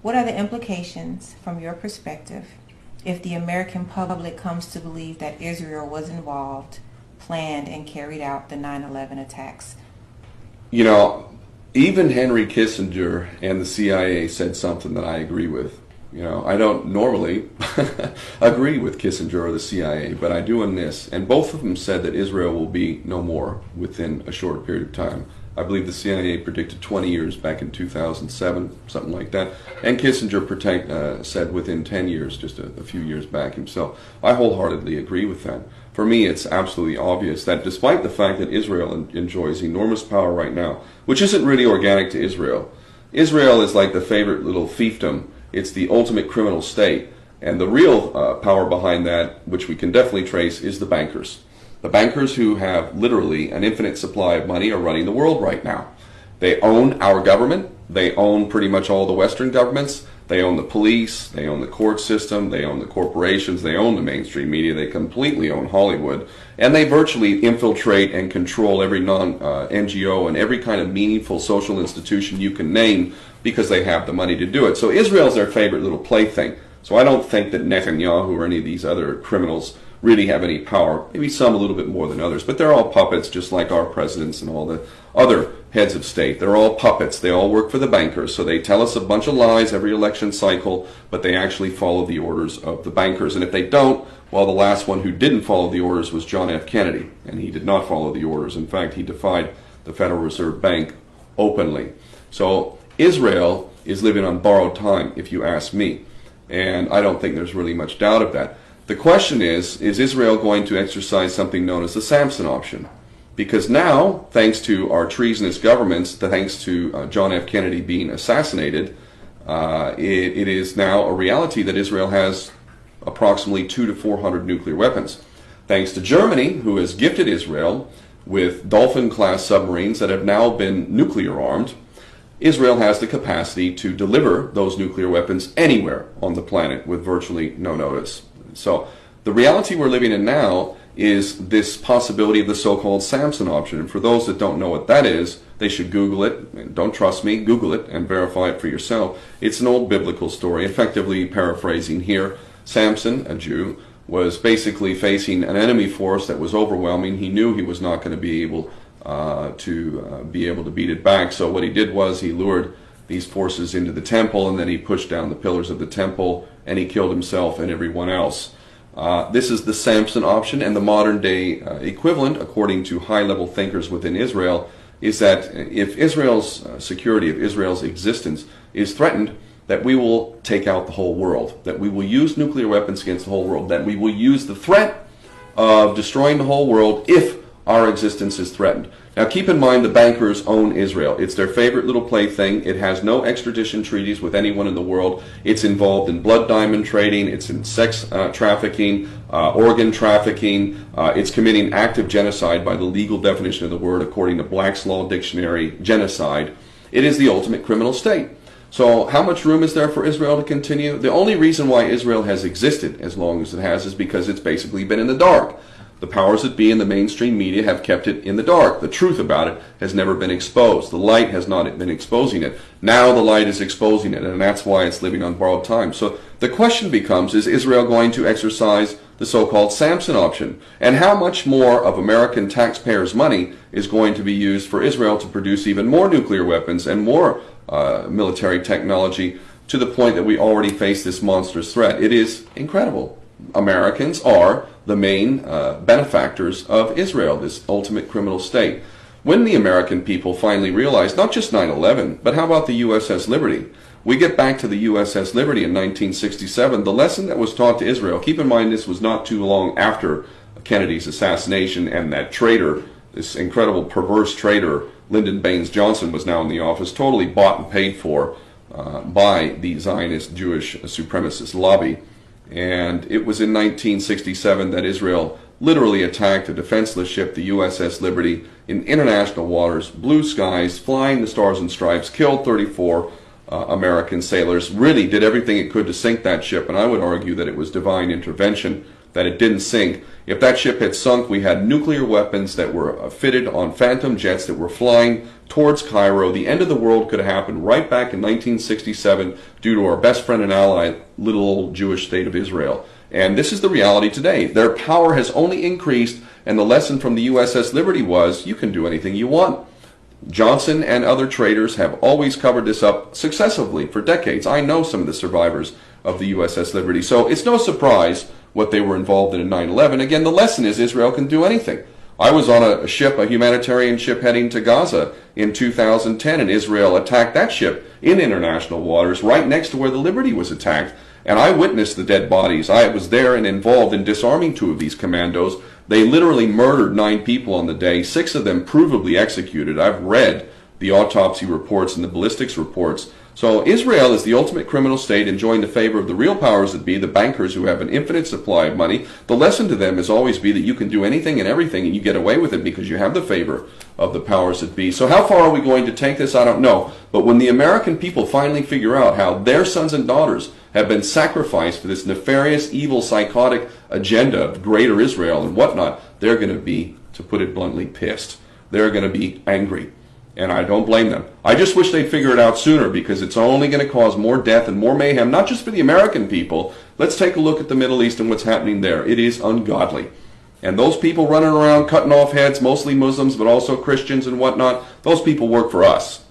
What are the implications from your perspective if the American public comes to believe that Israel was involved, planned, and carried out the 9/11 attacks? You know, even Henry Kissinger and the CIA said something that I agree with. You know, I don't normally agree with Kissinger or the CIA, but I do in this. And both of them said that Israel will be no more within a short period of time. I believe the CIA predicted 20 years back in 2007, something like that. And Kissinger said within 10 years, just a few years back himself. I wholeheartedly agree with that. For me, it's absolutely obvious that despite the fact that Israel enjoys enormous power right now, which isn't really organic to Israel, Israel is like the favorite little fiefdom. It's the ultimate criminal state. And the real power behind that, which we can definitely trace, is the bankers. The bankers who have literally an infinite supply of money are running the world right now. They own our government. They own pretty much all the Western governments. They own the police. They own the court system. They own the corporations. They own the mainstream media. They completely own Hollywood. And they virtually infiltrate and control every non-NGO and every kind of meaningful social institution you can name because they have the money to do it. So Israel's their favorite little plaything. So I don't think that Netanyahu or any of these other criminals really have any power. Maybe some a little bit more than others, but they're all puppets, just like our presidents and all the other heads of state. They're all puppets. They all work for the bankers. So they tell us a bunch of lies every election cycle, but they actually follow the orders of the bankers. And if they don't, well, the last one who didn't follow the orders was John F. Kennedy, and he did not follow the orders. In fact, he defied the Federal Reserve Bank openly. So Israel is living on borrowed time, if you ask me. And I don't think there's really much doubt of that. The question is Israel going to exercise something known as the Samson Option? Because now, thanks to our treasonous governments, thanks to John F. Kennedy being assassinated, it is now a reality that Israel has approximately 200 to 400 nuclear weapons. Thanks to Germany, who has gifted Israel with Dolphin-class submarines that have now been nuclear armed, Israel has the capacity to deliver those nuclear weapons anywhere on the planet with virtually no notice. So the reality we're living in now is this possibility of the so-called Samson Option. And for those that don't know what that is, they should Google it. Don't trust me, Google it and verify it for yourself. It's an old biblical story, effectively paraphrasing here. Samson, a Jew, was basically facing an enemy force that was overwhelming. He knew he was not going to be able to beat it back. So what he did was he lured these forces into the temple, and then he pushed down the pillars of the temple, and he killed himself and everyone else. This is the Samson Option, and the modern day equivalent, according to high-level thinkers within Israel, is that if Israel's security, if Israel's existence is threatened, that we will take out the whole world, that we will use nuclear weapons against the whole world, that we will use the threat of destroying the whole world if our existence is threatened. Now keep in mind the bankers own Israel. It's their favorite little plaything. It has no extradition treaties with anyone in the world. It's involved in blood diamond trading. It's in sex trafficking, organ trafficking. It's committing active genocide by the legal definition of the word according to Black's Law Dictionary, genocide. It is the ultimate criminal state. So how much room is there for Israel to continue? The only reason why Israel has existed as long as it has is because it's basically been in the dark. The powers that be in the mainstream media have kept it in the dark. The truth about it has never been exposed. The light has not been exposing it. Now the light is exposing it, and that's why it's living on borrowed time. So the question becomes, is Israel going to exercise the so-called Samson Option? And how much more of American taxpayers' money is going to be used for Israel to produce even more nuclear weapons and more military technology to the point that we already face this monstrous threat? It is incredible. Americans are the main benefactors of Israel, this ultimate criminal state. When the American people finally realized not just 9/11, but how about the USS Liberty? We get back to the USS Liberty in 1967. The lesson that was taught to Israel, keep in mind this was not too long after Kennedy's assassination, and that traitor, this incredible perverse traitor, Lyndon Baines Johnson, was now in the office, totally bought and paid for by the Zionist Jewish supremacist lobby. And it was in 1967 that Israel literally attacked a defenseless ship, the USS Liberty, in international waters, blue skies, flying the stars and stripes, killed 34 American sailors, really did everything it could to sink that ship, and I would argue that it was divine intervention. that it didn't sink. If that ship had sunk, we had nuclear weapons that were fitted on phantom jets that were flying towards Cairo. The end of the world could have happened right back in 1967 due to our best friend and ally, little old Jewish state of Israel. And this is the reality today. Their power has only increased, and the lesson from the USS Liberty was, you can do anything you want. Johnson and other traders have always covered this up successively for decades. I know some of the survivors of the USS Liberty. So it's no surprise what they were involved in 9/11. Again, the lesson is Israel can do anything. I was on a ship, a humanitarian ship heading to Gaza in 2010, and Israel attacked that ship in international waters right next to where the Liberty was attacked. And I witnessed the dead bodies. I was there and involved in disarming 2 of these commandos. They literally murdered 9 people on the day, 6 of them provably executed. I've read the autopsy reports and the ballistics reports. So Israel is the ultimate criminal state, enjoying the favor of the real powers that be, the bankers who have an infinite supply of money. The lesson to them is always be that you can do anything and everything and you get away with it because you have the favor of the powers that be. So how far are we going to take this? I don't know. But when the American people finally figure out how their sons and daughters have been sacrificed for this nefarious, evil, psychotic agenda of greater Israel and whatnot, they're going to be, to put it bluntly, pissed. They're going to be angry. And I don't blame them. I just wish they'd figure it out sooner, because it's only going to cause more death and more mayhem, not just for the American people. Let's take a look at the Middle East and what's happening there. It is ungodly. And those people running around cutting off heads, mostly Muslims, but also Christians and whatnot, those people work for us.